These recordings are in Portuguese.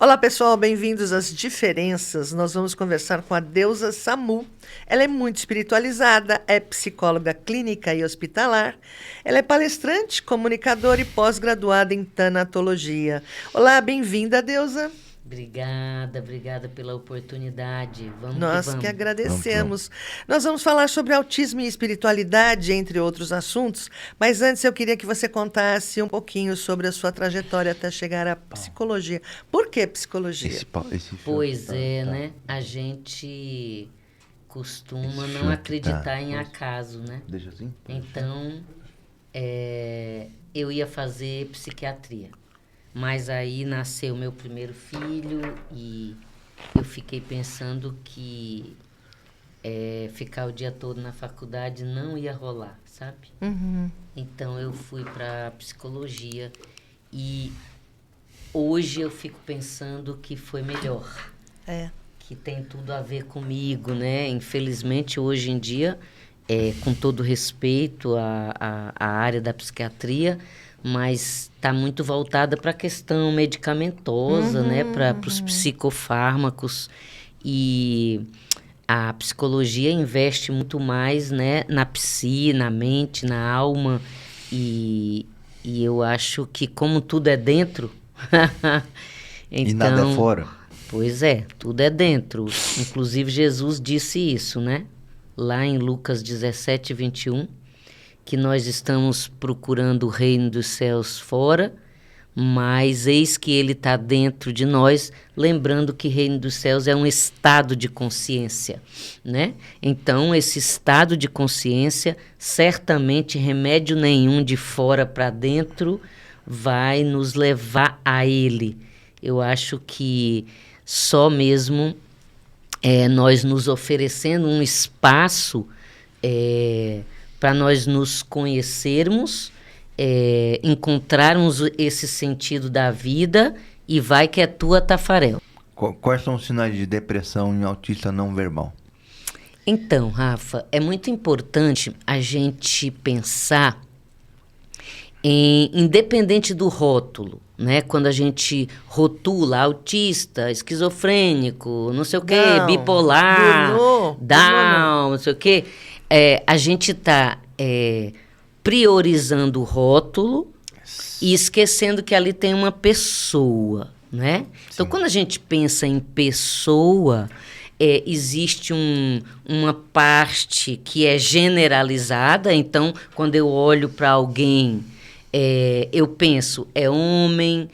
Olá, pessoal, bem-vindos às Diferenças. Nós vamos conversar com a deusa Samu. Ela é muito espiritualizada, é psicóloga clínica e hospitalar. Ela é palestrante, comunicadora e pós-graduada em tanatologia. Olá, bem-vinda, deusa. Obrigada pela oportunidade. Vamos que Nós que vamos. agradecemos. Nós vamos falar sobre autismo e espiritualidade, entre outros assuntos, mas antes eu queria que você contasse um pouquinho sobre a sua trajetória até chegar à psicologia. Por que psicologia? Pois é, né? A gente costuma não acreditar em acaso, né? Deixa assim? Então, eu ia fazer psiquiatria. Mas aí nasceu meu primeiro filho e eu fiquei pensando que ficar o dia todo na faculdade não ia rolar, sabe? Então eu fui para psicologia e hoje eu fico pensando que foi melhor. Que tem tudo a ver comigo, né? Infelizmente, hoje em dia, com todo respeito à área da psiquiatria, mas está muito voltada para a questão medicamentosa, né? Para os psicofármacos. E a psicologia investe muito mais, né? Na psi, na mente, na alma. E eu acho que como tudo é dentro... E nada é fora. Pois é, tudo é dentro. Inclusive, Jesus disse isso, né? Lá em Lucas 17, 21, que nós estamos procurando o reino dos céus fora, mas eis que ele está dentro de nós, lembrando que reino dos céus é um estado de consciência, né? Então, esse estado de consciência, certamente remédio nenhum de fora para dentro vai nos levar a ele. Eu acho que só mesmo nós nos oferecendo um espaço para nós nos conhecermos, encontrarmos esse sentido da vida e vai que é tua, Tafarel. Quais são os sinais de depressão em autista não verbal? Então, Rafa, é muito importante a gente pensar independente do rótulo, né? Quando a gente rotula autista, esquizofrênico, não sei o quê, bipolar, Down, não sei o quê, a gente está priorizando o rótulo e esquecendo que ali tem uma pessoa, né? Então, quando a gente pensa em pessoa, existe uma parte que é generalizada. Então, quando eu olho para alguém, eu penso, é homem,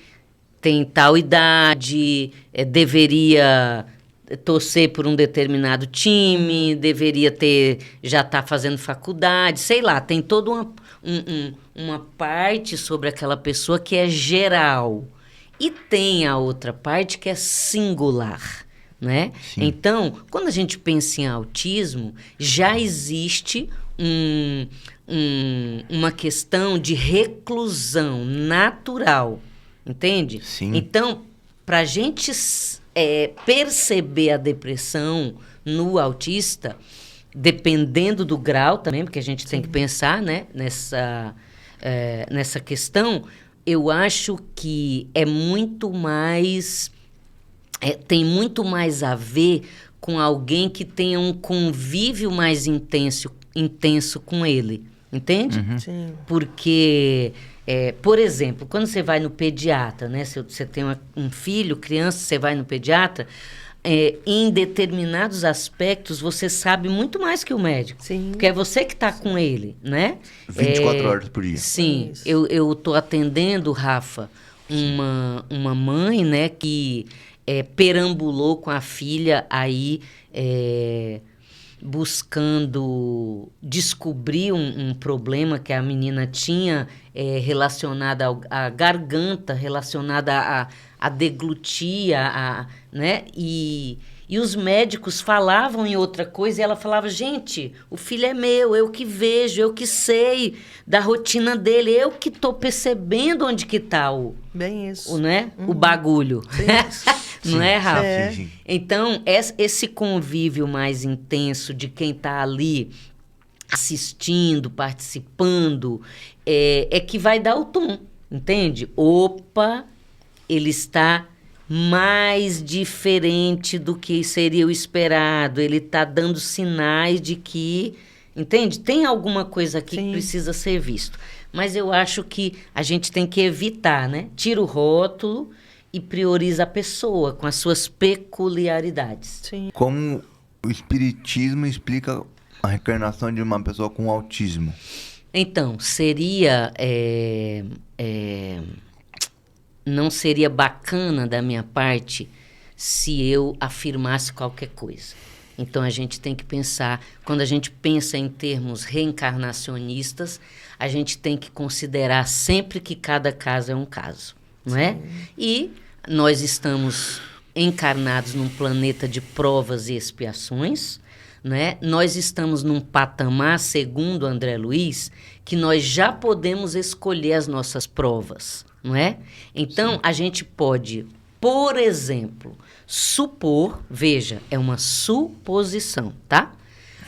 tem tal idade, deveria torcer por um determinado time, deveria já tá fazendo faculdade, sei lá, tem toda uma parte sobre aquela pessoa que é geral. E tem a outra parte que é singular, né? Então, quando a gente pensa em autismo, já existe uma questão de reclusão natural, entende? Sim. Então, para a gente perceber a depressão no autista, dependendo do grau também, porque a gente tem que pensar, né, nessa questão, eu acho que é muito mais... tem muito mais a ver com alguém que tenha um convívio mais intenso com ele, entende? Sim. Porque, por exemplo, quando você vai no pediatra, né? Se você tem um filho, criança, você vai no pediatra, em determinados aspectos você sabe muito mais que o médico. Sim. Porque é você que está com ele, né? 24 horas por dia. Sim, eu estou atendendo, Rafa, uma mãe, né, que perambulou com a filha aí, buscando descobrir um problema que a menina tinha relacionado à garganta, relacionada a deglutir, né? E os médicos falavam em outra coisa e ela falava, gente, o filho é meu, eu que vejo, eu que sei da rotina dele, eu que estou percebendo onde que está Bem isso. né? O bagulho. Não é, Rafa? Sim. Então, esse convívio mais intenso de quem está ali assistindo, participando, é que vai dar o tom, entende? Opa, ele está mais diferente do que seria o esperado. Ele está dando sinais de que, entende? Tem alguma coisa aqui que precisa ser visto. Mas eu acho que a gente tem que evitar, né? Tira o rótulo e prioriza a pessoa com as suas peculiaridades. Sim. Como o espiritismo explica a reencarnação de uma pessoa com autismo? Então, seria... não seria bacana da minha parte se eu afirmasse qualquer coisa. Então, a gente tem que pensar... Quando a gente pensa em termos reencarnacionistas, a gente tem que considerar sempre que cada caso é um caso, não é? E nós estamos encarnados num planeta de provas e expiações, né? Nós estamos num patamar, segundo André Luiz, que nós já podemos escolher as nossas provas, não é? Então, a gente pode, por exemplo, supor, veja, é uma suposição, tá?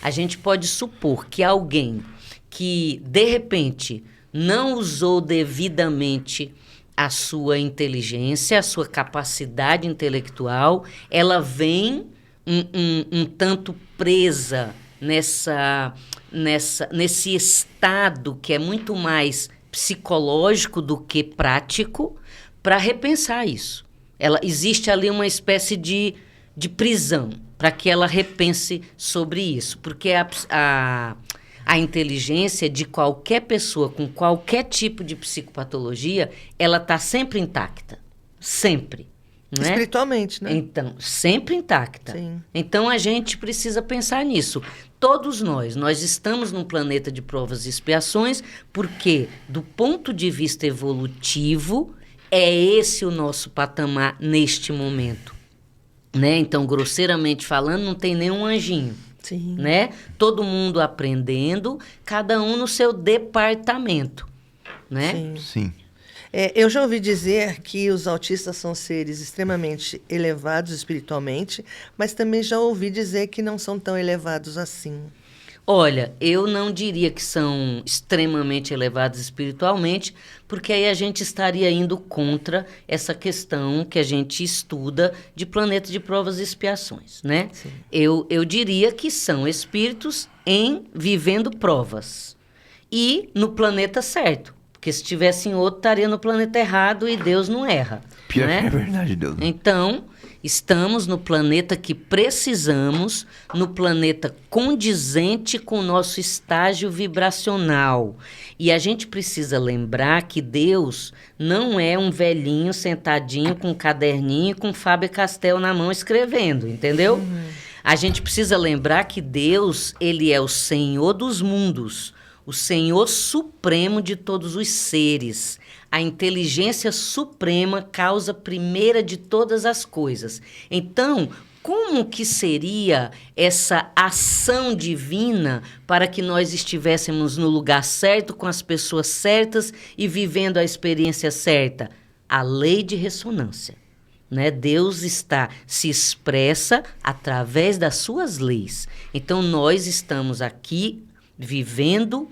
A gente pode supor que alguém que, de repente, não usou devidamente a sua inteligência, a sua capacidade intelectual, ela vem um tanto presa nesse estado que é muito mais psicológico do que prático, para repensar isso. Existe ali uma espécie de prisão para que ela repense sobre isso, porque a inteligência de qualquer pessoa com qualquer tipo de psicopatologia, ela está sempre intacta, sempre. Não é? Espiritualmente, né? Então, sempre intacta. Sim. Então, a gente precisa pensar nisso. Todos nós estamos num planeta de provas e expiações, porque, do ponto de vista evolutivo, é esse o nosso patamar neste momento. Né? Então, grosseiramente falando, não tem nenhum anjinho. Sim. Né? Todo mundo aprendendo, cada um no seu departamento. Né? Sim. Sim. Eu já ouvi dizer que os autistas são seres extremamente elevados espiritualmente, mas também já ouvi dizer que não são tão elevados assim. Olha, eu não diria que são extremamente elevados espiritualmente, porque aí a gente estaria indo contra essa questão que a gente estuda de planeta de provas e expiações, né? Sim. Eu diria que são espíritos vivendo provas e no planeta certo. Porque se tivesse em outro, estaria no planeta errado e Deus não erra. Pior né? que é verdade, Deus. Então, estamos no planeta que precisamos, no planeta condizente com o nosso estágio vibracional. E a gente precisa lembrar que Deus não é um velhinho sentadinho com um caderninho com Faber-Castell na mão escrevendo, entendeu? A gente precisa lembrar que Deus, ele é o Senhor dos mundos, o Senhor supremo de todos os seres. A inteligência suprema, causa primeira de todas as coisas. Então, como que seria essa ação divina para que nós estivéssemos no lugar certo, com as pessoas certas e vivendo a experiência certa? A lei de ressonância. Né? Deus se expressa através das suas leis. Então, nós estamos aqui vivendo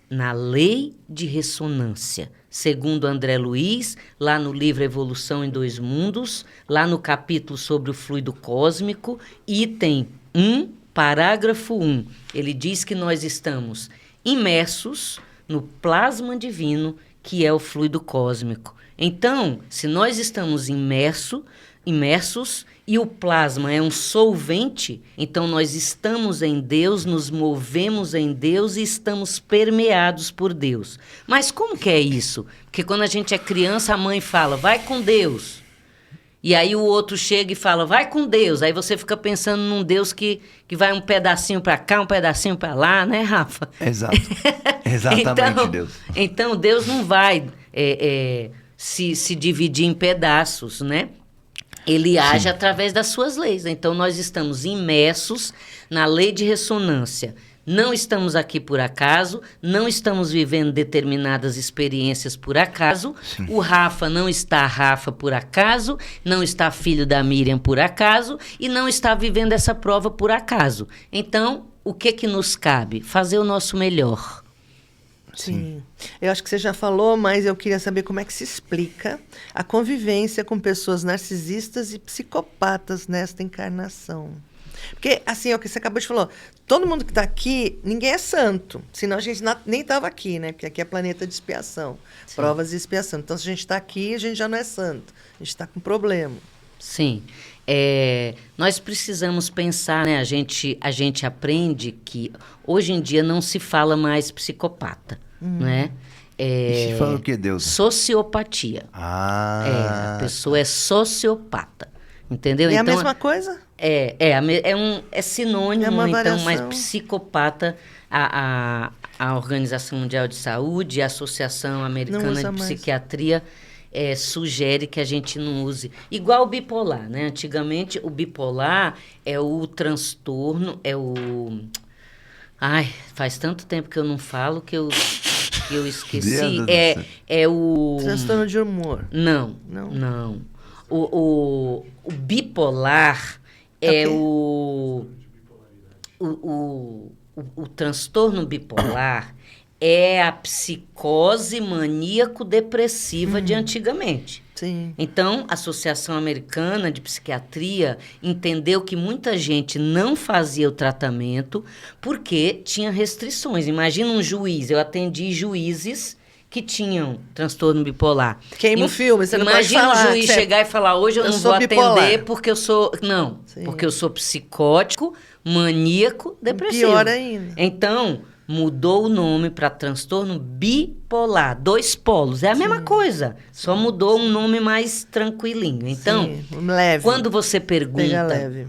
na lei de ressonância. Segundo André Luiz, lá no livro Evolução em Dois Mundos, lá no capítulo sobre o fluido cósmico, item 1, parágrafo 1, ele diz que nós estamos imersos no plasma divino, que é o fluido cósmico. Então, se nós estamos imersos e o plasma é um solvente, então nós estamos em Deus, nos movemos em Deus e estamos permeados por Deus. Mas como que é isso? Porque quando a gente é criança, a mãe fala, vai com Deus. E aí o outro chega e fala, vai com Deus. Aí você fica pensando num Deus que vai um pedacinho para cá, um pedacinho para lá, né, Rafa? Exato. Exatamente, Deus. Então Deus não vai se dividir em pedaços, né? Ele age através das suas leis. Então, nós estamos imersos na lei de ressonância. Não estamos aqui por acaso, não estamos vivendo determinadas experiências por acaso. Sim. O Rafa não está Rafa por acaso, não está filho da Miriam por acaso e não está vivendo essa prova por acaso. Então, o que nos cabe? Fazer o nosso melhor. Sim. Eu acho que você já falou, mas eu queria saber como é que se explica a convivência com pessoas narcisistas e psicopatas nesta encarnação. Porque, assim, é o que você acabou de falar, todo mundo que está aqui, ninguém é santo. Senão a gente nem estava aqui, né? Porque aqui é planeta de expiação. Sim. Provas de expiação. Então, se a gente está aqui, a gente já não é santo. A gente está com problema. Sim. Nós precisamos pensar, né? A gente aprende que hoje em dia não se fala mais psicopata, né? E se fala o que, Deus? Sociopatia. A pessoa é sociopata, entendeu? É então, a mesma coisa? É sinônimo, É uma então, variação. mas psicopata, a Organização Mundial de Saúde, a Associação Não Americana usa de mais. Psiquiatria sugere que a gente não use. Igual o bipolar, né? Antigamente, o bipolar é o transtorno, Ai, faz tanto tempo que eu não falo que eu esqueci. Deus do céu. É o... Transtorno de humor. Não. O bipolar é o transtorno bipolar é a psicose maníaco-depressiva de antigamente. Sim. Então, a Associação Americana de Psiquiatria entendeu que muita gente não fazia o tratamento porque tinha restrições. Imagina um juiz, eu atendi juízes que tinham transtorno bipolar. Queima o filme, você não pode Imagina falar. o juiz chegar e falar, hoje eu não sou vou bipolar. atender porque eu sou... Não, Sim. porque eu sou psicótico, maníaco, depressivo. Pior ainda. Então, mudou o nome para transtorno bipolar. 2 polos. É a mesma coisa. Só mudou um nome mais tranquilinho. Então, leve. quando você Pega pergunta leve.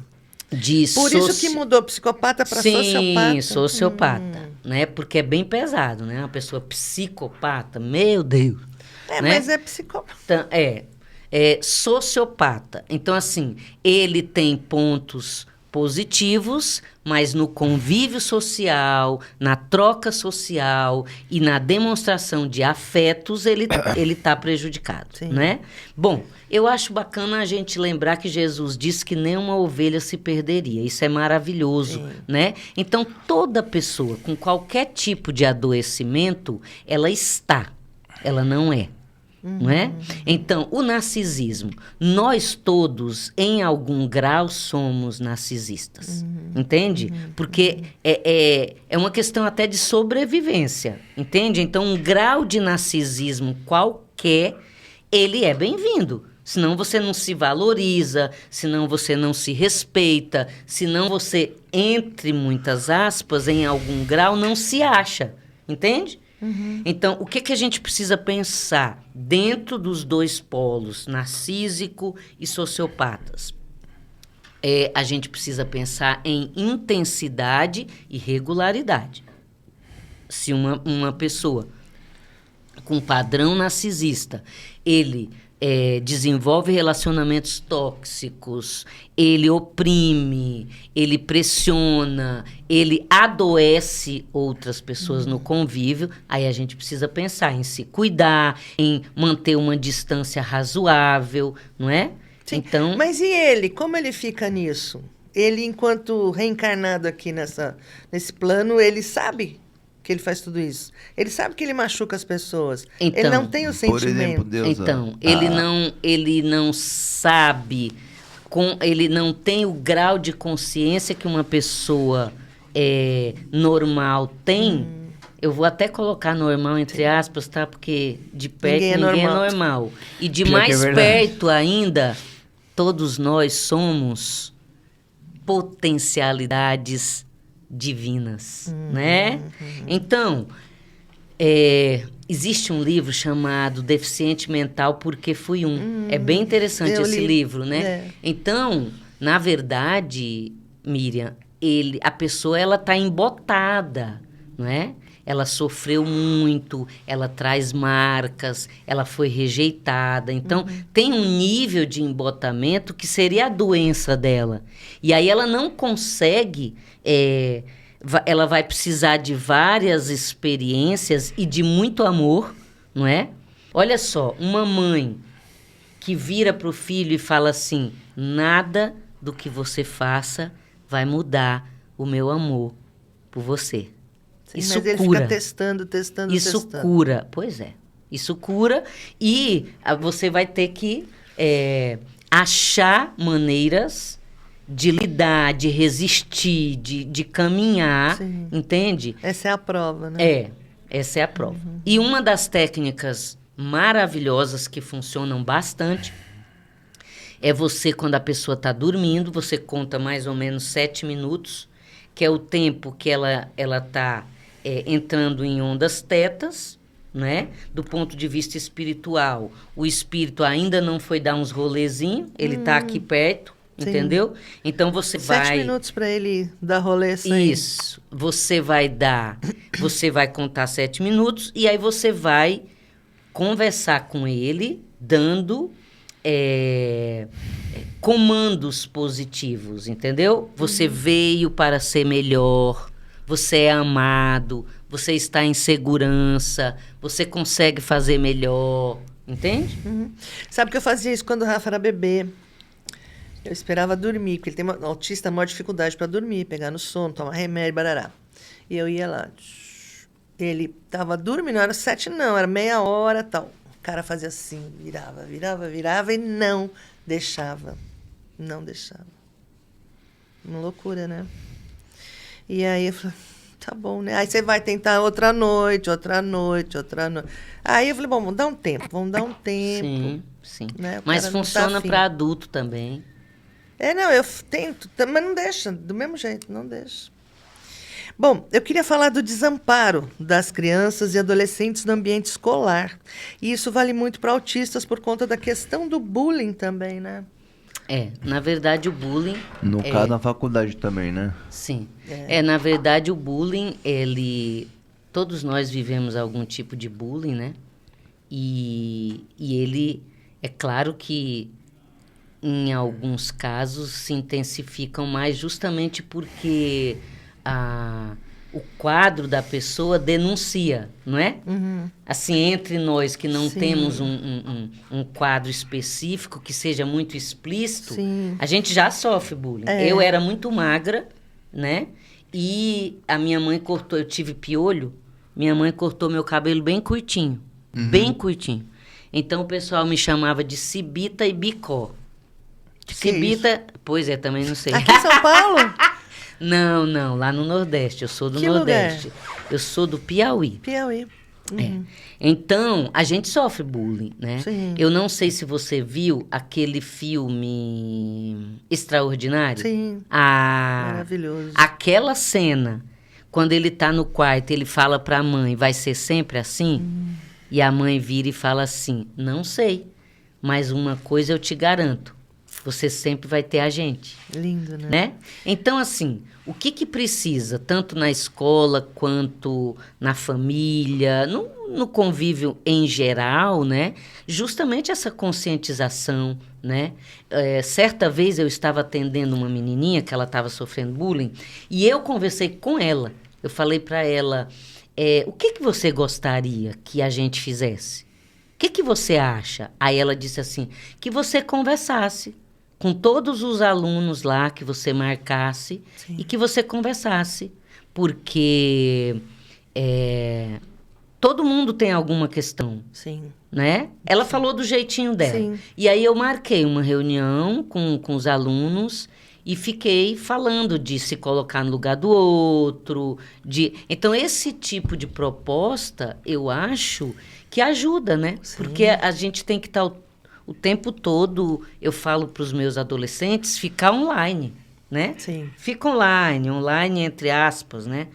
de Por isso que mudou psicopata para sociopata. Sim, sociopata. Né? Porque é bem pesado, né? Uma pessoa psicopata, meu Deus. Né? Mas é psicopata. Então, sociopata. Então, assim, ele tem pontos positivos, mas no convívio social, na troca social e na demonstração de afetos, ele está prejudicado, Sim. né? Bom, eu acho bacana a gente lembrar que Jesus disse que nenhuma ovelha se perderia. Isso é maravilhoso, né? Então, toda pessoa com qualquer tipo de adoecimento, ela não é. Não é? Então, o narcisismo, nós todos, em algum grau, somos narcisistas. Entende? Porque é uma questão até de sobrevivência. Entende? Então, um grau de narcisismo qualquer, ele é bem-vindo. Senão você não se valoriza, senão você não se respeita, senão você, entre muitas aspas, em algum grau, não se acha. Entende? Então, o que a gente precisa pensar dentro dos 2 polos, narcísico e sociopatas? A gente precisa pensar em intensidade e regularidade. Se uma pessoa com padrão narcisista, ele desenvolve relacionamentos tóxicos, ele oprime, ele pressiona, ele adoece outras pessoas no convívio, aí a gente precisa pensar em se cuidar, em manter uma distância razoável, não é? Sim. Então, Mas e ele? Como ele fica nisso? Ele, enquanto reencarnado aqui nesse plano, ele sabe que ele faz tudo isso. Ele sabe que ele machuca as pessoas. Então, ele não tem o Por sentimento. exemplo, Deus... então, ele não sabe, ele não tem o grau de consciência que uma pessoa normal tem. Eu vou até colocar normal entre aspas, tá? Porque de perto ninguém é normal. E de Pior que mais é verdade. perto ainda, todos nós somos potencialidades divinas, né? Então, existe um livro chamado Deficiente Mental Porque Fui Um. É bem interessante eu esse li. livro, né? Então, na verdade, Miriam, a pessoa ela está embotada, não é? Ela sofreu muito, ela traz marcas, ela foi rejeitada. Então, tem um nível de embotamento que seria a doença dela. E aí ela não consegue... ela vai precisar de várias experiências e de muito amor, não é? Olha só, uma mãe que vira para o filho e fala assim, nada do que você faça vai mudar o meu amor por você. Sim, Isso mas ele cura. fica testando. Isso cura, pois é. Isso cura e você vai ter que achar maneiras de lidar, de resistir, de caminhar, Sim. entende? Essa é a prova, né? Essa é a prova. E uma das técnicas maravilhosas que funcionam bastante é você, quando a pessoa está dormindo, você conta mais ou menos 7 minutos, que é o tempo que ela está entrando em ondas tetas, né? Do ponto de vista espiritual, o espírito ainda não foi dar uns rolezinhos, ele está aqui perto, Sim. entendeu? Então você 7 vai... minutos para ele dar rolê sem... Isso. Você vai contar 7 minutos e aí você vai conversar com ele, dando comandos positivos, entendeu? Você veio para ser melhor, você é amado, você está em segurança, você consegue fazer melhor, entende? Sabe que eu fazia isso quando o Rafa era bebê? Eu esperava dormir, porque ele tem autista, maior dificuldade para dormir, pegar no sono, tomar remédio, barará. E eu ia lá. Ele estava dormindo, não era 7 não, era meia hora, tal. O cara fazia assim, virava e não deixava. Não deixava. Uma loucura, né? E aí eu falei, tá bom, né? Aí você vai tentar outra noite. Aí eu falei, bom, vamos dar um tempo. Sim, sim. Né? Mas Cara não tá funciona afim. para adulto também. Não, eu tento, mas não deixa, do mesmo jeito, não deixa. Bom, eu queria falar do desamparo das crianças e adolescentes no ambiente escolar. E isso vale muito para autistas por conta da questão do bullying também, né? Na verdade o bullying... No caso, na faculdade também, né? Sim. Na verdade, o bullying, todos nós vivemos algum tipo de bullying, né? E ele, é claro que em alguns casos se intensificam mais justamente porque o quadro da pessoa denuncia, não é? Assim, entre nós que não Sim. temos um quadro específico que seja muito explícito, Sim. a gente já sofre bullying. Eu era muito magra, né? E a minha mãe cortou, eu tive piolho, minha mãe cortou meu cabelo bem curtinho. Bem curtinho. Então o pessoal me chamava de Cibita e Bicó. Cibita, pois é, também não sei. Aqui em São Paulo? Não, lá no Nordeste. Eu sou do Que Nordeste. lugar? Eu sou do Piauí. Piauí. Então, a gente sofre bullying, né? Sim. Eu não sei se você viu aquele filme Extraordinário. Sim. Maravilhoso. Aquela cena, quando ele tá no quarto, ele fala pra mãe, vai ser sempre assim? E a mãe vira e fala assim, não sei, mas uma coisa eu te garanto, você sempre vai ter a gente. Lindo, né? Então, assim, o que precisa, tanto na escola quanto na família, no convívio em geral, né? Justamente essa conscientização, né? Certa vez eu estava atendendo uma menininha que ela estava sofrendo bullying e eu conversei com ela. Eu falei para ela, o que você gostaria que a gente fizesse? O que você acha? Aí ela disse assim, que você conversasse com todos os alunos lá, que você marcasse. Sim. E que você conversasse. Porque todo mundo tem alguma questão. Sim. Né? Ela falou do jeitinho dela. Sim. E aí eu marquei uma reunião com os alunos e fiquei falando de se colocar no lugar do outro. Então, esse tipo de proposta, eu acho que ajuda, né? Sim. Porque a gente tem que estar o tempo todo, eu falo para os meus adolescentes, ficar online, né? Sim. Fica online entre aspas, né?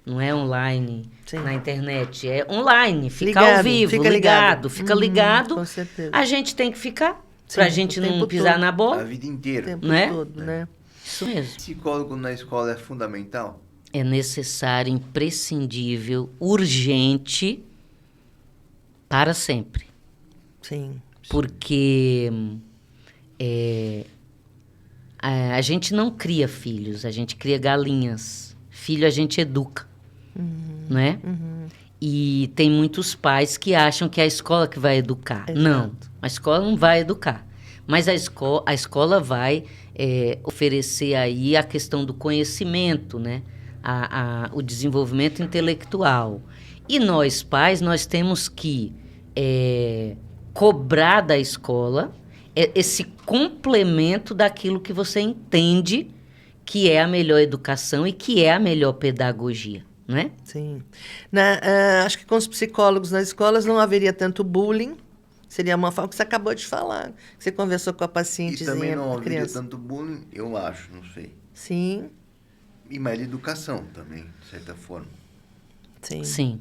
Não é online Sim. na internet, é online, fica ligado, ao vivo, fica ligado. Fica ligado. Com certeza. A gente tem que ficar, Sim, pra gente não pisar todo. na bola. A vida inteira. O tempo né? todo, né? Isso mesmo. Psicólogo na escola é fundamental? É necessário, imprescindível, urgente, para sempre. Sim. Porque a gente não cria filhos, a gente cria galinhas. Filho a gente educa, né? E tem muitos pais que acham que é a escola que vai educar. Exato. Não, a escola não vai educar. Mas a escola vai oferecer aí a questão do conhecimento, né? o desenvolvimento intelectual. E nós, pais, nós temos que cobrar da escola esse complemento daquilo que você entende que é a melhor educação e que é a melhor pedagogia, não é? Sim. Acho que com os psicólogos nas escolas não haveria tanto bullying. Seria uma forma que você acabou de falar. Você conversou com a E pacientezinha, também não a haveria criança. tanto bullying, eu acho, não sei. Sim, E mais educação também, de certa forma. sim. Sim.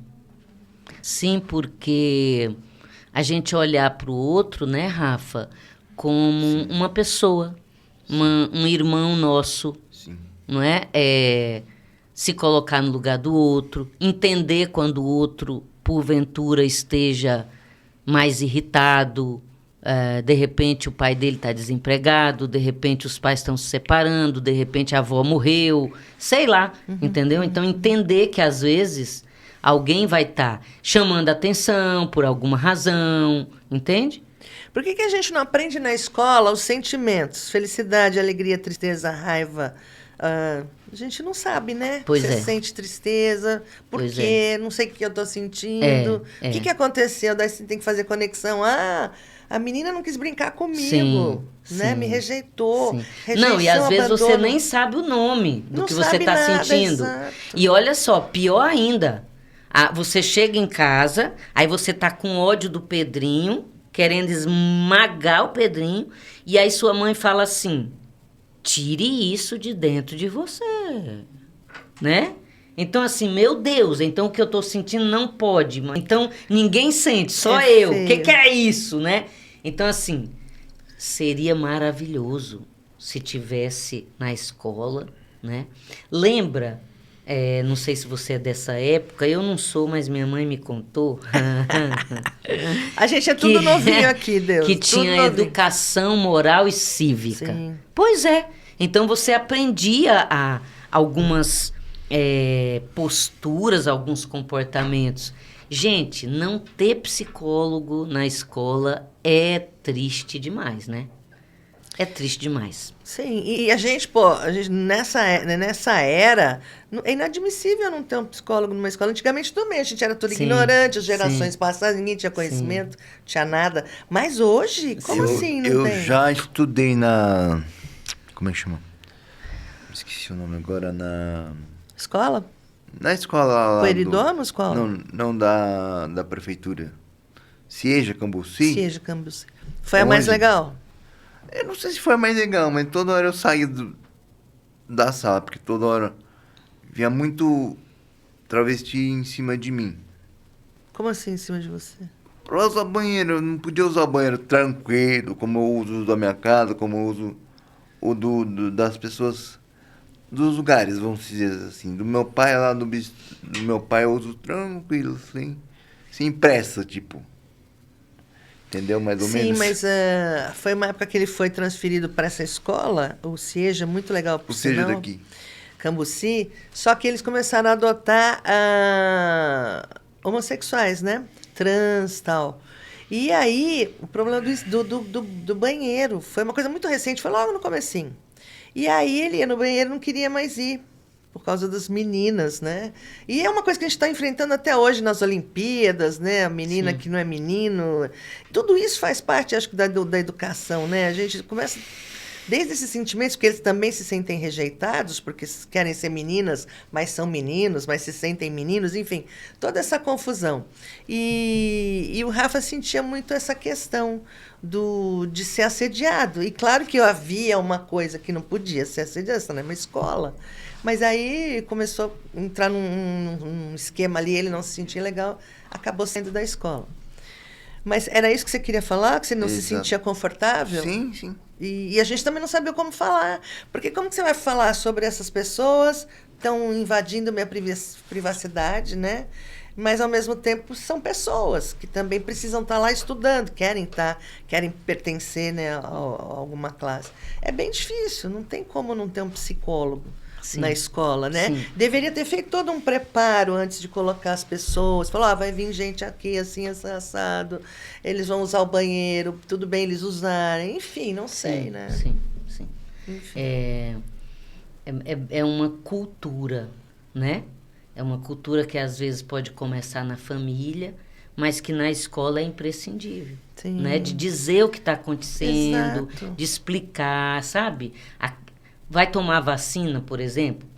Sim, porque a gente olhar para o outro, né, Rafa, como uma pessoa, um irmão nosso, Sim. não é? Se colocar no lugar do outro, entender quando o outro, porventura, esteja mais irritado, de repente o pai dele está desempregado, de repente os pais estão se separando, de repente a avó morreu, sei lá, entendeu? Então entender que às vezes alguém vai estar chamando atenção por alguma razão, entende? Por que a gente não aprende na escola os sentimentos? Felicidade, alegria, tristeza, raiva. A gente não sabe, né? Pois Você é. sente tristeza, por Pois quê? Não sei o que eu estou sentindo. O que aconteceu? Daí você tem que fazer conexão. A menina não quis brincar comigo, Sim, né? sim, Me rejeitou. Sim. Rejeição, Não, e às vezes você abandono. nem sabe o nome do Não que você sabe está nada, sentindo. exato. E olha só, pior ainda, você chega em casa, aí você tá com ódio do Pedrinho, querendo esmagar o Pedrinho, e aí sua mãe fala assim: tire isso de dentro de você, né? Então, assim, meu Deus, então o que eu tô sentindo não pode, mãe. Então, ninguém sente, só É eu. O feio. que é isso, né? Então, assim, seria maravilhoso se tivesse na escola, né? Lembra, não sei se você é dessa época, eu não sou, mas minha mãe me contou. A gente é tudo novinho aqui, Deus. Que tudo tinha novinho. educação moral e cívica. Sim. Pois é. Então você aprendia algumas posturas, alguns comportamentos. Gente, não ter psicólogo na escola é triste demais, né? É triste demais. Sim, e a gente, nessa era, é inadmissível não ter um psicólogo numa escola. Antigamente também, a gente era tudo Sim, ignorante, as gerações sim. passadas, ninguém tinha conhecimento, tinha nada. Mas hoje, como assim não eu tem? já estudei na... Como é que chama? Esqueci o nome agora. Escola? Na escola lá Coeridomo, escola? Não da prefeitura. Cieja, Cambuci. Seja Cambuci. Foi a mais Onde? legal? Eu não sei se foi mais legal, mas toda hora eu saía da sala, porque toda hora vinha muito travesti em cima de mim. Como assim em cima de você? Pra usar banheiro, eu não podia usar banheiro tranquilo, como eu uso o da minha casa, como eu uso o das pessoas, dos lugares, vamos dizer assim. Do meu pai lá, do meu pai eu uso tranquilo, sem pressa, tipo. Entendeu? Mais ou Sim, menos. mas foi uma época que ele foi transferido para essa escola, o Seja, muito legal por Ou seja, sinal. daqui. Cambuci, só que eles começaram a adotar homossexuais, né? Trans tal. E aí, o problema do banheiro foi uma coisa muito recente, foi logo no comecinho. E aí ele ia no banheiro e não queria mais ir, por causa das meninas, né? E é uma coisa que a gente está enfrentando até hoje nas Olimpíadas, né? A menina Sim. que não é menino. Tudo isso faz parte, acho que, da educação, né? A gente começa desde esses sentimentos, porque eles também se sentem rejeitados, porque querem ser meninas, mas são meninos, mas se sentem meninos, enfim, toda essa confusão. E o Rafa sentia muito essa questão de ser assediado. E claro que havia uma coisa que não podia ser assediado, né? Uma escola. Mas aí começou a entrar num esquema ali, ele não se sentia legal, acabou saindo da escola. Mas era isso que você queria falar? Que você não se Exato. sentia confortável? Sim, sim. E a gente também não sabia como falar. Porque como que você vai falar sobre essas pessoas estão invadindo minha privacidade, né? Mas, ao mesmo tempo, são pessoas que também precisam estar lá estudando, querem pertencer, né, a alguma classe. É bem difícil, não tem como não ter um psicólogo. Sim. Na escola, né? Sim. Deveria ter feito todo um preparo antes de colocar as pessoas. Falou, vai vir gente aqui, assim, assado. Eles vão usar o banheiro, tudo bem eles usarem. Enfim, não sei, Sim, né? Sim, sim. Enfim. É uma cultura, né? É uma cultura que às vezes pode começar na família, mas que na escola é imprescindível. Sim. Né? De dizer o que está acontecendo, Exato. de explicar, sabe? Vai tomar vacina, por exemplo?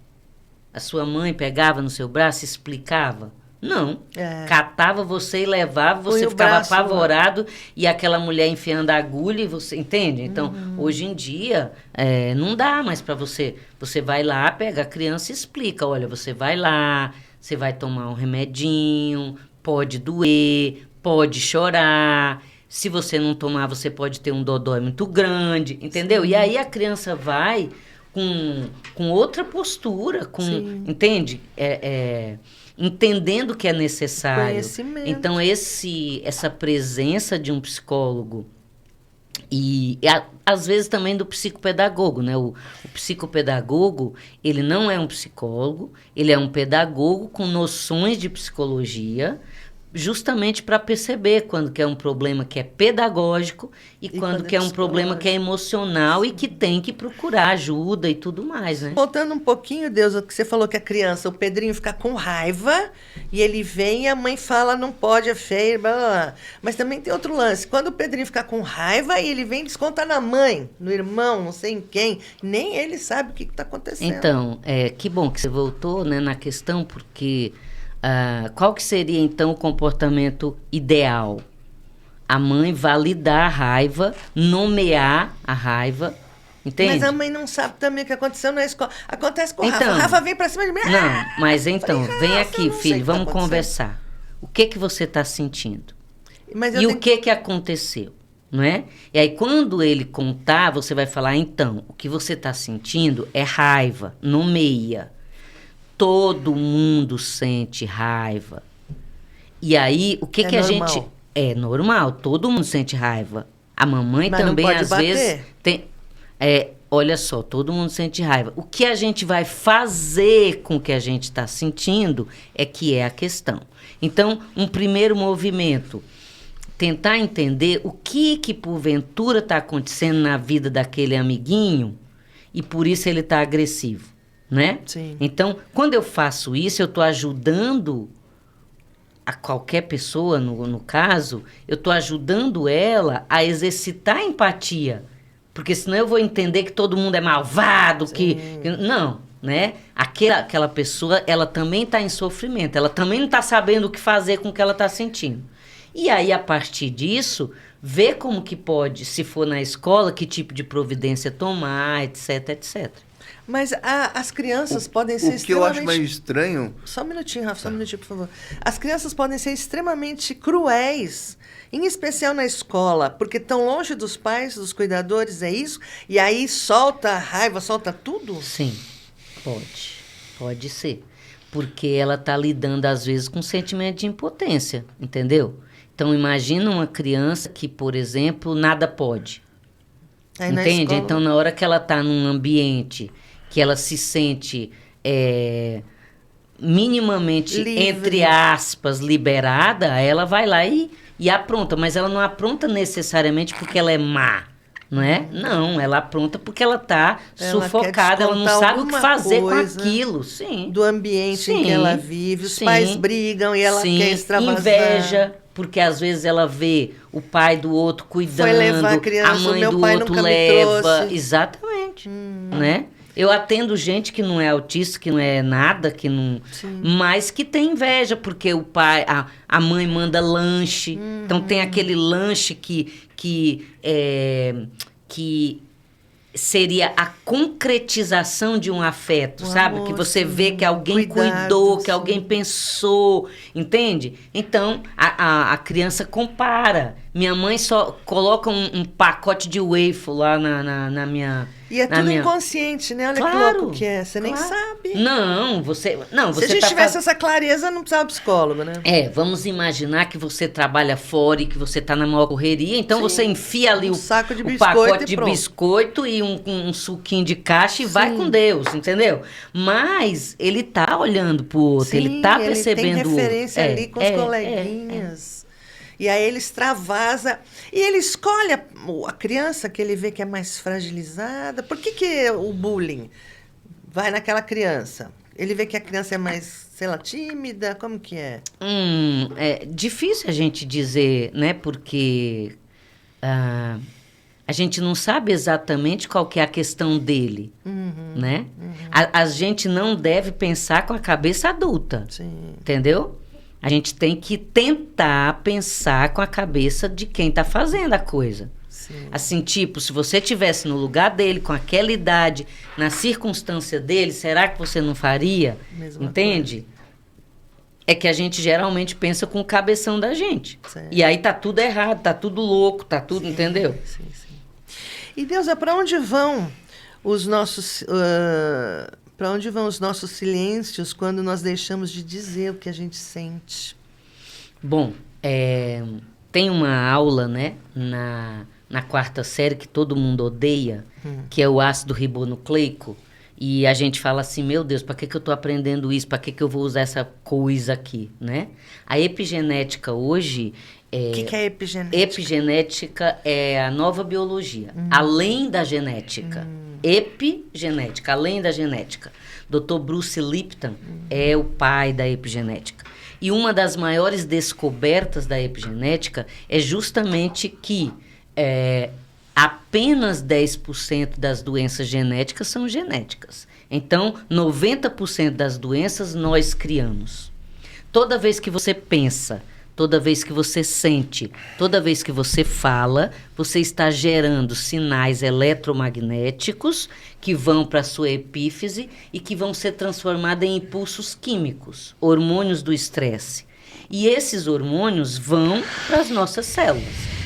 A sua mãe pegava no seu braço e explicava? Não. É. Catava você e levava, Põe você o ficava braço lá. apavorado e aquela mulher enfiando a agulha e você, entende? Então, hoje em dia, não dá mais para você. Você vai lá, pega a criança e explica. Olha, você vai lá, você vai tomar um remedinho, pode doer, pode chorar. Se você não tomar, você pode ter um dodói muito grande, entendeu? E aí a criança vai com outra postura, entende? Entendendo que é necessário. Conhecimento. Então, essa presença de um psicólogo e às vezes também do psicopedagogo, né? O psicopedagogo, ele não é um psicólogo, ele é um pedagogo com noções de psicologia, justamente para perceber quando que é um problema que é pedagógico e quando que é um problema que é emocional e que tem que procurar ajuda e tudo mais, né? Voltando um pouquinho, Deus, o que você falou que a criança, o Pedrinho fica com raiva e ele vem e a mãe fala, não pode, é feio, blá, blá, blá. Mas também tem outro lance. Quando o Pedrinho fica com raiva e ele vem descontar na mãe, no irmão, não sei em quem, nem ele sabe o que está acontecendo. Então, que bom que você voltou, né, na questão, porque qual que seria, então, o comportamento ideal? A mãe validar a raiva, nomear a raiva, entende? Mas a mãe não sabe também o que aconteceu na escola. Acontece com o Então, Rafa. O Rafa vem pra cima de mim. Não, mas então, Falei, vem Rafa, aqui, não sei o filho, que tá vamos acontecendo. conversar. O que você está sentindo? Mas eu E tenho o que aconteceu? Não é? E aí, quando ele contar, você vai falar, então, o que você está sentindo é raiva, nomeia. Todo mundo sente raiva. E aí, o que a normal. gente... É normal, todo mundo sente raiva. A mamãe Mas não também, pode às bater. vezes, tem... olha só, todo mundo sente raiva. O que a gente vai fazer com o que a gente está sentindo é que é a questão. Então, um primeiro movimento, tentar entender o que porventura está acontecendo na vida daquele amiguinho e por isso ele está agressivo, né? Sim. Então, quando eu faço isso, eu estou ajudando a qualquer pessoa, no caso, eu estou ajudando ela a exercitar a empatia. Porque senão eu vou entender que todo mundo é malvado, não, né? Aquela pessoa, ela também está em sofrimento, ela também não está sabendo o que fazer com o que ela está sentindo. E aí, a partir disso, ver como que pode, se for na escola, que tipo de providência tomar, etc, etc. Mas as crianças podem ser O que eu acho extremamente... mais estranho... Só um minutinho, Rafa, só um minutinho, por favor. As crianças podem ser extremamente cruéis, em especial na escola, porque estão longe dos pais, dos cuidadores, é isso? E aí solta a raiva, solta tudo? Sim, pode ser. Porque ela está lidando, às vezes, com um sentimento de impotência, entendeu? Então, imagina uma criança que, por exemplo, nada pode. Aí na Entende? escola- Então, na hora que ela está num ambiente que ela se sente minimamente, Livre. entre aspas, liberada, ela vai lá e apronta. Mas ela não apronta necessariamente porque ela é má, não é? Não, ela apronta porque ela está Ela sufocada, quer ela não descontar sabe o que alguma fazer coisa com aquilo. Sim. do ambiente em Sim, que ela vive, os sim, pais brigam e ela sim, quer extravasar. inveja, porque às vezes ela vê o pai do outro cuidando, Foi levar a criança, o mãe meu do pai outro nunca me leva. trouxe. Exatamente, né? Eu atendo gente que não é autista, que não é nada, que não, mas que tem inveja, porque o pai, a mãe manda lanche, então tem aquele lanche que seria a concretização de um afeto, O sabe? amor, Que você sim. vê que alguém Cuidado, cuidou, que sim. alguém pensou, entende? Então, a criança compara. Minha mãe só coloca um pacote de waffle lá na minha... E é na tudo minha... inconsciente, né? Olha Claro, que louco que é. Você nem claro. sabe. Não, você Se a gente tá tivesse essa clareza, não precisava de psicólogo, né? vamos imaginar que você trabalha fora e que você está na maior correria, então Sim. você enfia ali Um o saco de o biscoito pacote e de pronto. biscoito e um suquinho de caixa e vai Sim. com Deus, entendeu? Mas ele tá olhando pro outro, ele tá percebendo Ele tem referência o outro. ali com os coleguinhas. E aí ele extravasa. E ele escolhe a criança que ele vê que é mais fragilizada. Por que o bullying vai naquela criança? Ele vê que a criança é mais, sei lá, tímida? Como que é? É difícil a gente dizer, né? Porque a gente não sabe exatamente qual que é a questão dele, né? A gente não deve pensar com a cabeça adulta, Sim. entendeu? A gente tem que tentar pensar com a cabeça de quem está fazendo a coisa. Sim. Assim, tipo, se você estivesse no lugar dele, com aquela idade, na circunstância dele, será que você não faria? Mesma Entende? É que a gente geralmente pensa com o cabeção da gente. Certo. E aí tá tudo errado, tá tudo louco, tá tudo, entendeu? Sim, sim. E Deusa, para onde vão os nossos para onde vão os nossos silêncios quando nós deixamos de dizer o que a gente sente? Bom, tem uma aula, né, na quarta série que todo mundo odeia, que é o ácido ribonucleico. E a gente fala assim, meu Deus, para que eu estou aprendendo isso? Para que eu vou usar essa coisa aqui, né? A epigenética hoje... O que é epigenética? Epigenética é a nova biologia, além da genética. Epigenética, além da genética. Dr. Bruce Lipton é o pai da epigenética. E uma das maiores descobertas da epigenética é justamente que apenas 10% das doenças genéticas são genéticas. Então, 90% das doenças nós criamos. Toda vez que você pensa, toda vez que você sente, toda vez que você fala, você está gerando sinais eletromagnéticos que vão para a sua epífise e que vão ser transformados em impulsos químicos, hormônios do estresse. E esses hormônios vão para as nossas células.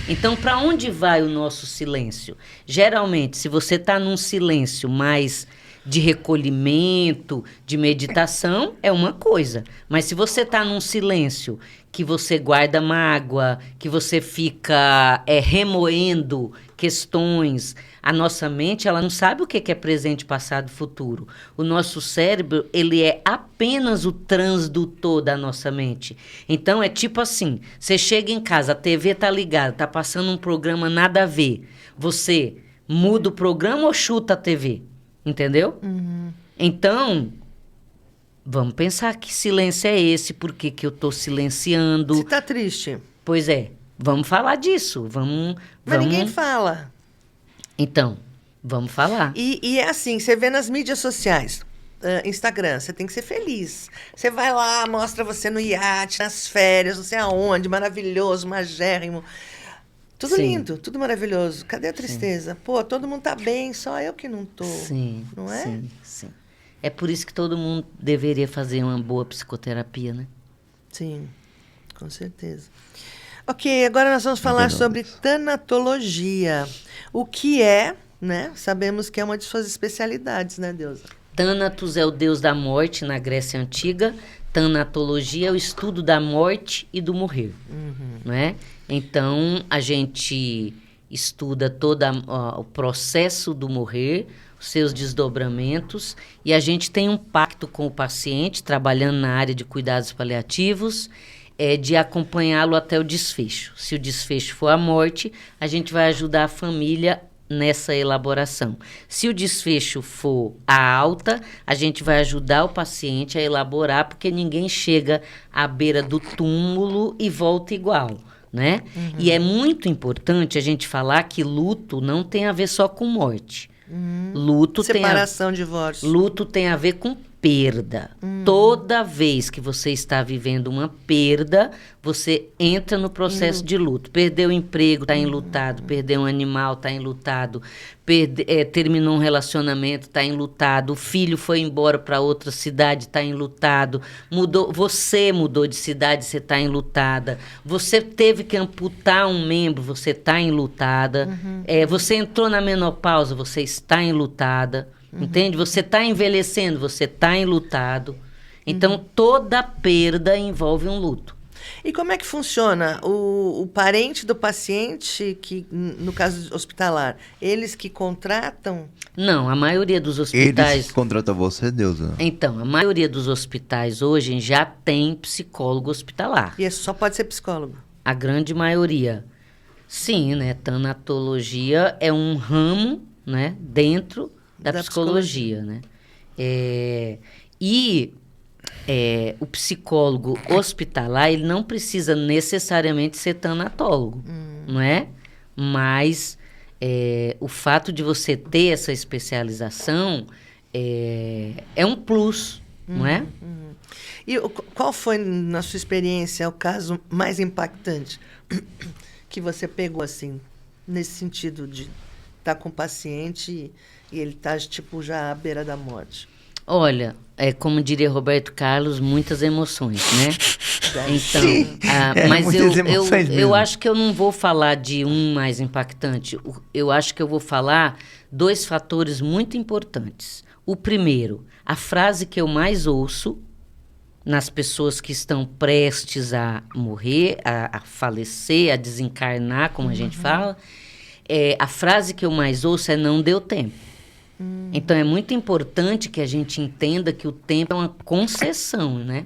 Então, para onde vai o nosso silêncio? Geralmente, se você está num silêncio mais de recolhimento, de meditação, é uma coisa. Mas se você está num silêncio que você guarda mágoa, que você fica remoendo questões, a nossa mente ela não sabe o que é presente, passado e futuro. O nosso cérebro ele é apenas o transdutor da nossa mente. Então é tipo assim, você chega em casa, a TV está ligada, está passando um programa nada a ver. Você muda o programa ou chuta a TV? Entendeu? Então, vamos pensar que silêncio é esse, por que eu estou silenciando. Você está triste? Pois é, vamos falar disso. Vamos. Ninguém fala. Então, vamos falar. E é assim, você vê nas mídias sociais, Instagram, você tem que ser feliz. Você vai lá, mostra você no iate, nas férias, não sei aonde, maravilhoso, magérrimo. Tudo Sim. lindo, tudo maravilhoso. Cadê a tristeza? Sim. Pô, todo mundo tá bem, só eu que não tô. Sim, não é? Sim. É por isso que todo mundo deveria fazer uma boa psicoterapia, né? Sim, com certeza. Ok, agora nós vamos falar sobre tanatologia. O que é, né? Sabemos que é uma de suas especialidades, né, Deusa? Thanatos é o deus da morte na Grécia Antiga. Tanatologia é o estudo da morte e do morrer, não é? Então, a gente estuda todo o processo do morrer, os seus desdobramentos, e a gente tem um pacto com o paciente, trabalhando na área de cuidados paliativos, de acompanhá-lo até o desfecho. Se o desfecho for a morte, a gente vai ajudar a família nessa elaboração. Se o desfecho for a alta, a gente vai ajudar o paciente a elaborar, porque ninguém chega à beira do túmulo e volta igual, né? E é muito importante a gente falar que luto não tem a ver só com morte. Luto separação, divórcio. Luto tem a ver com perda. Toda vez que você está vivendo uma perda, você entra no processo de luto. Perdeu o emprego, está enlutado. Perdeu um animal, está enlutado. Terminou um relacionamento, está enlutado. O filho foi embora para outra cidade, está enlutado. Você mudou de cidade, você está enlutada. Você teve que amputar um membro, você está enlutada. Você entrou na menopausa, você está enlutada. Entende? Você está envelhecendo, você está enlutado. Então, toda perda envolve um luto. E como é que funciona? O parente do paciente, que no caso hospitalar, eles que contratam? Não, a maioria dos hospitais... Eles que contratam você, Deusa? Então, a maioria dos hospitais hoje já tem psicólogo hospitalar. E só pode ser psicólogo? A grande maioria. Sim, né? Tanatologia é um ramo, né, dentro da psicologia, né? E o psicólogo hospitalar, ele não precisa necessariamente ser tanatólogo, não é? Mas o fato de você ter essa especialização é um plus, não é? E qual foi, na sua experiência, o caso mais impactante que você pegou, assim, nesse sentido de estar com o paciente e ele está, tipo, já à beira da morte? Olha, como diria Roberto Carlos, muitas emoções, né? Então, Sim. mas Muitas emoções mesmo. eu acho que eu não vou falar de um mais impactante. Eu acho que eu vou falar 2 fatores muito importantes. O primeiro, a frase que eu mais ouço nas pessoas que estão prestes a morrer, a falecer, a desencarnar, como a gente fala, a frase que eu mais ouço é "não deu tempo". Então, é muito importante que a gente entenda que o tempo é uma concessão, né?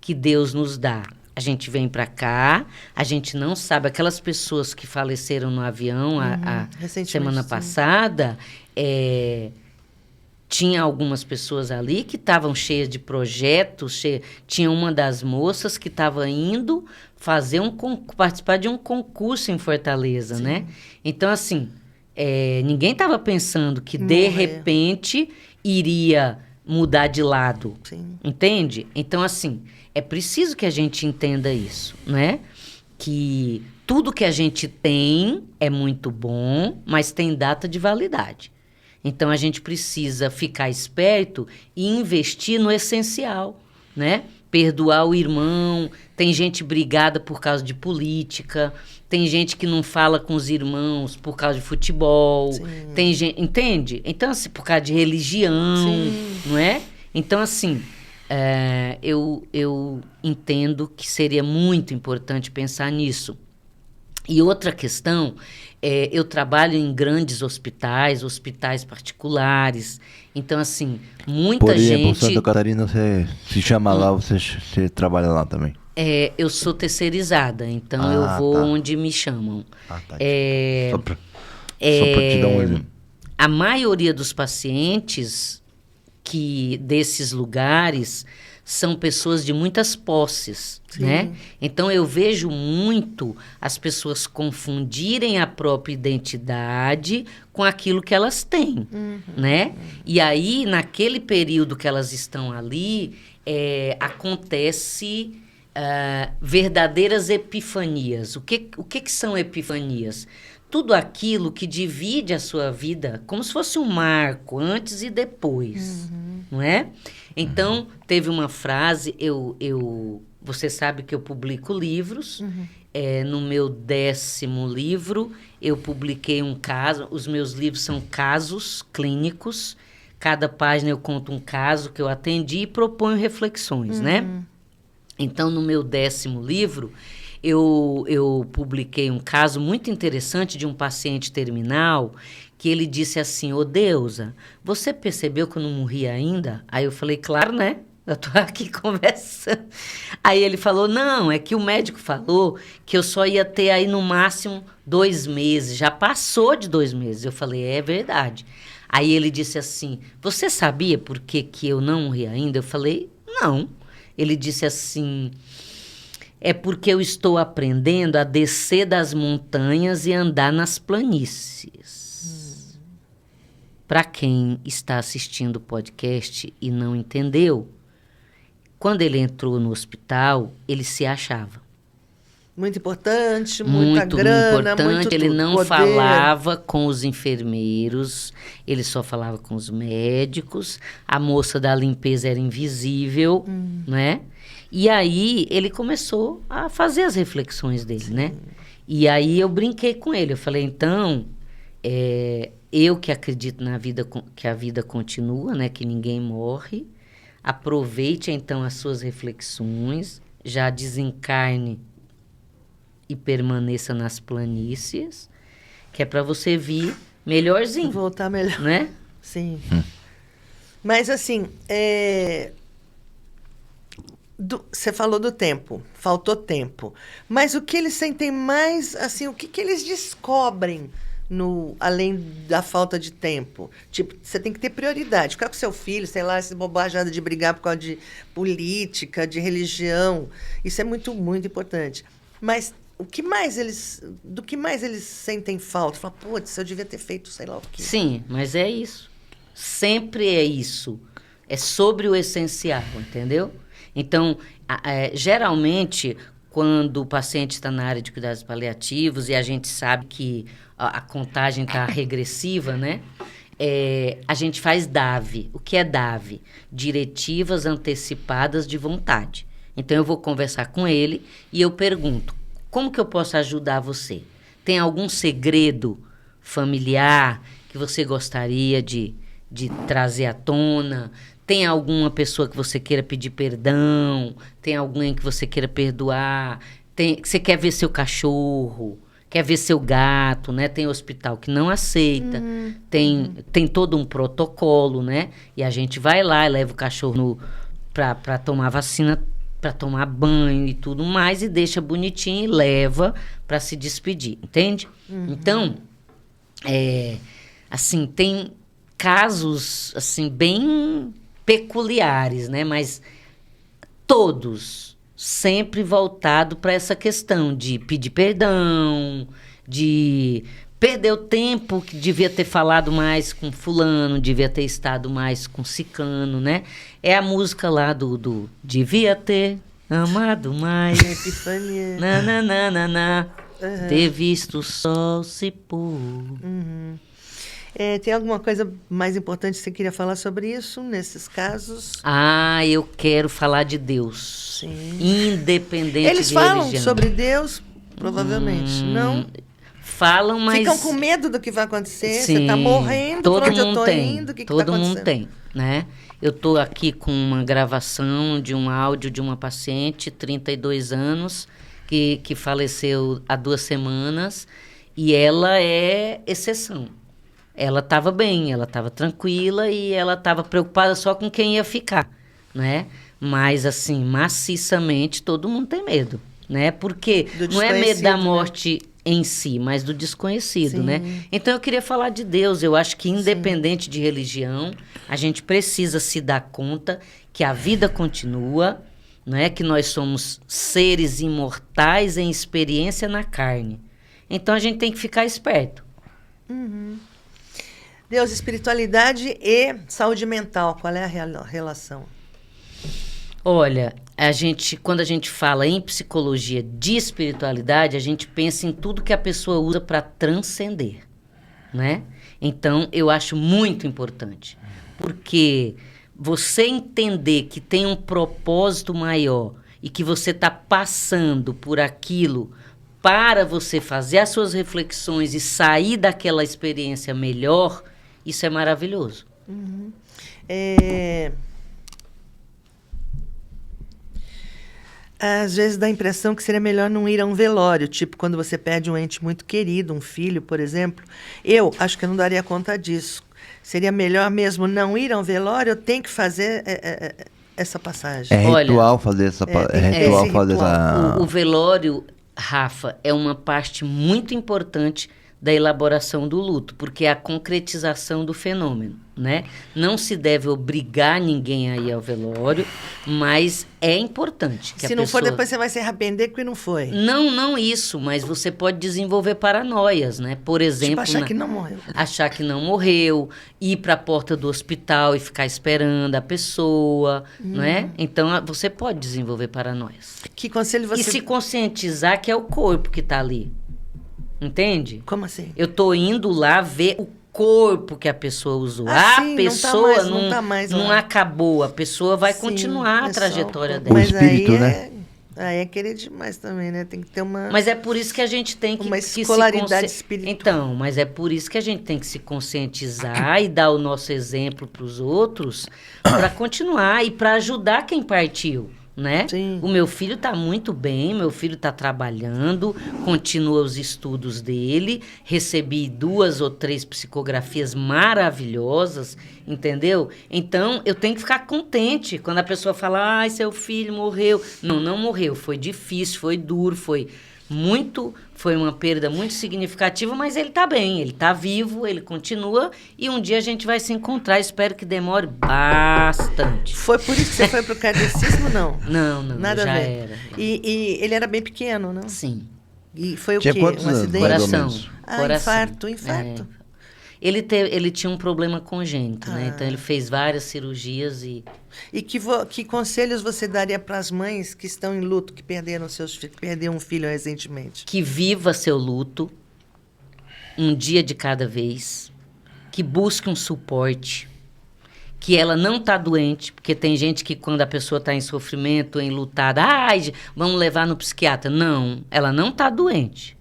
Que Deus nos dá. A gente vem para cá, a gente não sabe. Aquelas pessoas que faleceram no avião a semana passada, tinha algumas pessoas ali que estavam cheias de projetos. Tinha uma das moças que estava indo participar de um concurso em Fortaleza, né? Então, assim... ninguém estava pensando que, de repente, iria mudar de lado. Sim. Entende? Então, assim, é preciso que a gente entenda isso, né? Que tudo que a gente tem é muito bom, mas tem data de validade. Então, a gente precisa ficar esperto e investir no essencial, né? Perdoar o irmão. Tem gente brigada por causa de política. Tem gente que não fala com os irmãos por causa de futebol. Sim. Tem gente, entende? Então, assim, por causa de religião, Sim. não é? Então, assim, eu entendo que seria muito importante pensar nisso. E outra questão, eu trabalho em grandes hospitais particulares. Então, assim, muita Por exemplo, gente... Santa Catarina, você se chama lá, você trabalha lá também. eu sou terceirizada, então eu vou onde me chamam. Tá. Só pra te dar um exemplo. A maioria dos pacientes desses lugares são pessoas de muitas posses, né? Então, eu vejo muito as pessoas confundirem a própria identidade com aquilo que elas têm, né? E aí, naquele período que elas estão ali, acontece verdadeiras epifanias. O que são epifanias? Tudo aquilo que divide a sua vida como se fosse um marco, antes e depois, não é? Então, teve uma frase, você sabe que eu publico livros, no meu 10º livro, eu publiquei um caso, os meus livros são casos clínicos, cada página eu conto um caso que eu atendi e proponho reflexões, né? Então, no meu 10º livro, eu publiquei um caso muito interessante de um paciente terminal que ele disse assim: "Ô Deusa, você percebeu que eu não morri ainda?" Aí eu falei: "Claro, né? Eu tô aqui conversando." Aí ele falou: "Não, é que o médico falou que eu só ia ter aí no máximo 2 meses. Já passou de 2 meses." Eu falei: "É verdade." Aí ele disse assim: "Você sabia por que eu não morri ainda?" Eu falei: "Não." Ele disse assim: "É porque eu estou aprendendo a descer das montanhas e andar nas planícies." Para quem está assistindo o podcast e não entendeu, quando ele entrou no hospital, ele se achava. Muito importante, muita grana, importante. muito Ele tudo, não poder. falava com os enfermeiros, ele só falava com os médicos. A moça da limpeza era invisível, né? E aí ele começou a fazer as reflexões dele, né? E aí eu brinquei com ele. Eu falei: então, eu que acredito na vida, que a vida continua, né? Que ninguém morre. Aproveite então as suas reflexões, já desencarne e permaneça nas planícies, que é para você vir melhorzinho. Voltar melhor. Né? Sim. Mas assim, você falou do tempo, faltou tempo. Mas o que eles sentem mais, assim, o que eles descobrem além da falta de tempo? Tipo, você tem que ter prioridade. Ficar com seu filho, sei lá, essa bobajada de brigar por causa de política, de religião. Isso é muito, muito importante. Mas do que mais eles sentem falta? Falam, putz, eu devia ter feito sei lá o quê. Sim, mas é isso. Sempre é isso. É sobre o essencial, entendeu? Então, geralmente, quando o paciente está na área de cuidados paliativos e a gente sabe que a contagem está regressiva, né? A gente faz DAV. O que é DAV? Diretivas Antecipadas de Vontade. Então, eu vou conversar com ele e eu pergunto, como que eu posso ajudar você? Tem algum segredo familiar que você gostaria de trazer à tona? Tem alguma pessoa que você queira pedir perdão? Tem alguém que você queira perdoar? Você quer ver seu cachorro? Quer ver seu gato, né? Tem hospital que não aceita. Tem todo um protocolo, né? E a gente vai lá e leva o cachorro para tomar vacina, para tomar banho e tudo mais, e deixa bonitinho e leva para se despedir, entende? Então, assim, tem casos, assim, bem peculiares, né? Mas todos sempre voltado para essa questão de pedir perdão, de perder o tempo, que devia ter falado mais com fulano, devia ter estado mais com cicano, né? É a música lá do devia ter amado mais, Epifania. nananana, ter visto o sol se pôr. Tem alguma coisa mais importante que você queria falar sobre isso, nesses casos? Eu quero falar de Deus. Sim. Independente Eles de falam religião. sobre Deus? Provavelmente. Não? Falam, mas... Ficam com medo do que vai acontecer? Sim, Você está morrendo, todo por onde eu mundo estou tem, indo? O que todo está mundo acontecendo? tem, né? Eu estou aqui com uma gravação de um áudio de uma paciente, 32 anos, que faleceu há 2 semanas, e ela é exceção. Ela estava bem, ela estava tranquila e ela estava preocupada só com quem ia ficar, né? Mas, assim, maciçamente, todo mundo tem medo, né? Porque não é medo da morte em si, mas do desconhecido, né? Então, eu queria falar de Deus. Eu acho que, independente de religião, a gente precisa se dar conta que a vida continua, né? Que nós somos seres imortais em experiência na carne. Então, a gente tem que ficar esperto. Deus, espiritualidade e saúde mental, qual é a relação? Olha, quando a gente fala em psicologia de espiritualidade, a gente pensa em tudo que a pessoa usa para transcender, né? Então, eu acho muito importante, porque você entender que tem um propósito maior e que você está passando por aquilo para você fazer as suas reflexões e sair daquela experiência melhor, isso é maravilhoso. Às vezes dá a impressão que seria melhor não ir a um velório, tipo quando você perde um ente muito querido, um filho, por exemplo. Eu acho que eu não daria conta disso. Seria melhor mesmo não ir a um velório, eu tenho que fazer essa passagem. É ritual fazer essa passagem. O velório, Rafa, é uma parte muito importante da elaboração do luto, porque é a concretização do fenômeno, né? Não se deve obrigar ninguém a ir ao velório, mas é importante que Se não for, depois você vai se arrepender porque não foi. Não isso, mas você pode desenvolver paranoias, né? Por exemplo... Tipo, achar que não morreu. Achar que não morreu, ir para a porta do hospital e ficar esperando a pessoa, né? Então, você pode desenvolver paranoias. Que conselho você... E se conscientizar que é o corpo que está ali. Entende? Como assim? Eu tô indo lá ver o corpo que a pessoa usou. A pessoa não acabou. A pessoa vai continuar a trajetória dela. O espírito, né? Aí é querer demais também, né? Tem que ter uma... Mas é por isso que a gente tem que... Uma escolaridade espiritual. Então, mas é por isso que a gente tem que se conscientizar e dar o nosso exemplo para os outros para continuar e para ajudar quem partiu. Né? Sim. O meu filho está muito bem, meu filho está trabalhando, continua os estudos dele, recebi 2 ou 3 psicografias maravilhosas, entendeu? Então, eu tenho que ficar contente quando a pessoa fala, ai, seu filho morreu. Não morreu, foi difícil, foi duro, foi foi uma perda muito significativa, mas ele está bem, ele está vivo, ele continua e um dia a gente vai se encontrar. Espero que demore bastante. Foi por isso que você foi pro kardecismo, não? Não, Nada já a ver. era. E ele era bem pequeno, não? Sim. E foi o Tinha quê? quantos Um anos, acidente? mais ou Coração. menos? Infarto. É. Ele tinha um problema congênito, né? Então ele fez várias cirurgias e... E que conselhos você daria para as mães que estão em luto, que perderam um filho recentemente? Que viva seu luto, um dia de cada vez, que busque um suporte, que ela não está doente, porque tem gente que quando a pessoa está em sofrimento, enlutada, vamos levar no psiquiatra. Não, ela não está doente.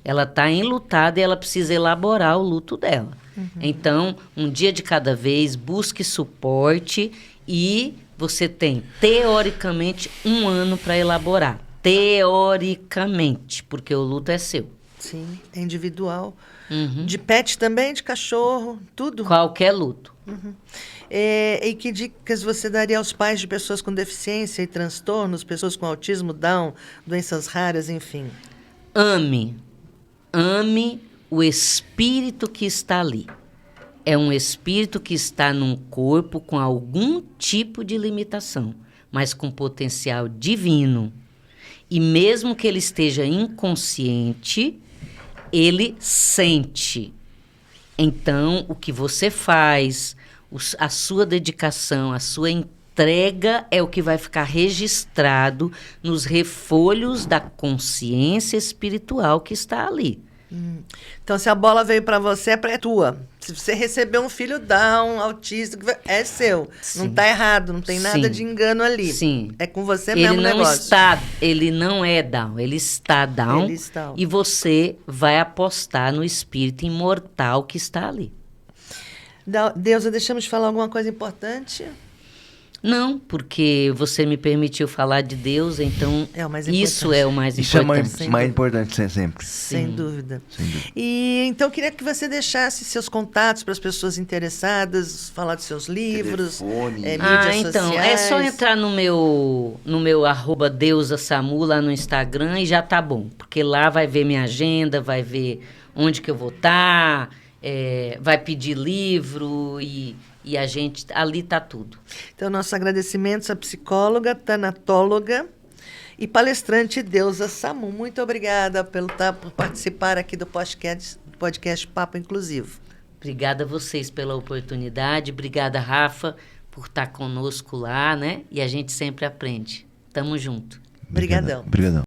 Ela está enlutada e ela precisa elaborar o luto dela. Então, um dia de cada vez, busque suporte e você tem, teoricamente, 1 ano para elaborar. Teoricamente, porque o luto é seu. Sim, é individual. De pet também, de cachorro, tudo. Qualquer luto. E que dicas você daria aos pais de pessoas com deficiência e transtornos, pessoas com autismo, Down, doenças raras, enfim? Ame o espírito que está ali. É um espírito que está num corpo com algum tipo de limitação, mas com potencial divino. E mesmo que ele esteja inconsciente, ele sente. Então, o que você faz, a sua dedicação, a sua entrega é o que vai ficar registrado nos refolhos da consciência espiritual que está ali. Então, se a bola veio para você, é tua. Se você recebeu um filho Down, autista, é seu. Sim. Não está errado, não tem nada de engano ali. Sim. É com você mesmo o Ele não negócio. ele não é Down, ele está Down. Ele está. E você vai apostar no espírito imortal que está ali. Deusa, deixamos de falar alguma coisa importante? Não, porque você me permitiu falar de Deus, então É o mais isso importante. é o mais Isso é importante. mais importante sempre. Sem dúvida. Sem dúvida. E então queria que você deixasse seus contatos para as pessoas interessadas, falar dos seus livros, Telefone. mídias Então, sociais. é só entrar no meu @deusasamu lá no Instagram e já tá bom. Porque lá vai ver minha agenda, vai ver onde que eu vou estar, vai pedir livro e a gente, ali tá tudo. Então, nossos agradecimentos à psicóloga, tanatóloga e palestrante Deusa Samu. Muito obrigada por participar aqui do podcast Papo Inclusivo. Obrigada a vocês pela oportunidade. Obrigada, Rafa, por estar conosco lá, né? E a gente sempre aprende. Tamo junto. Obrigadão. Obrigadão.